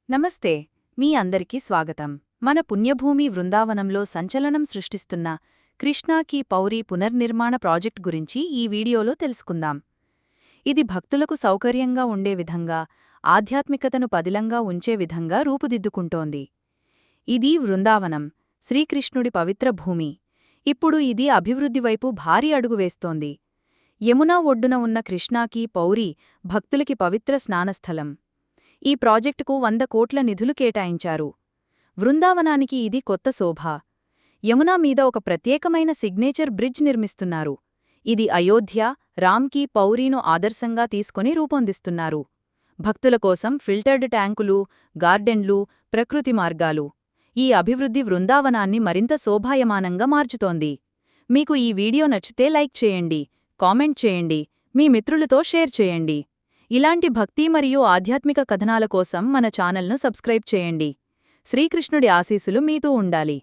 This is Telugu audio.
నమస్తే మీ అందరికీ స్వాగతం. మన పుణ్యభూమి వృందావనంలో సంచలనం సృష్టిస్తున్న కృష్ణా కీ పౌరీ పునర్నిర్మాణ ప్రాజెక్ట్ గురించి ఈ వీడియోలో తెలుసుకుందాం. ఇది భక్తులకు సౌకర్యంగా ఉండే విధంగా, ఆధ్యాత్మికతను పదిలంగా ఉంచే విధంగా రూపుదిద్దుకుంటోంది. ఇది వృందావనం, శ్రీకృష్ణుడి పవిత్ర భూమి. ఇప్పుడు ఇది అభివృద్ధి వైపు భారీ అడుగు వేస్తోంది. యమునా ఒడ్డున ఉన్న కృష్ణా కీ పౌరీ భక్తులకి పవిత్ర స్నానస్థలం. ఈ ప్రాజెక్టుకు 100 కోట్ల నిధులు కేటాయించారు. వృందావనానికి ఇది కొత్త శోభ. యమునా మీద ఒక ప్రత్యేకమైన సిగ్నేచర్ బ్రిడ్జ్ నిర్మిస్తున్నారు. ఇది అయోధ్య, రామ్ కీ పౌరీను ఆదర్శంగా తీసుకొని రూపొందిస్తున్నారు. భక్తుల కోసం ఫిల్టర్డ్ ట్యాంకులు, గార్డెన్లు, ప్రకృతి మార్గాలు. ఈ అభివృద్ధి వృందావనాన్ని మరింత శోభాయమానంగా మార్చుతోంది. మీకు ఈ వీడియో నచ్చితే లైక్ చేయండి, కామెంట్ చేయండి, మీ మిత్రులతో షేర్ చేయండి. ఇలాంటి భక్తి మరియు ఆధ్యాత్మిక కథనాల కోసం మన ఛానల్ను సబ్స్క్రైబ్ చేయండి. శ్రీకృష్ణుడి ఆశీస్సులు మీతో ఉండాలి.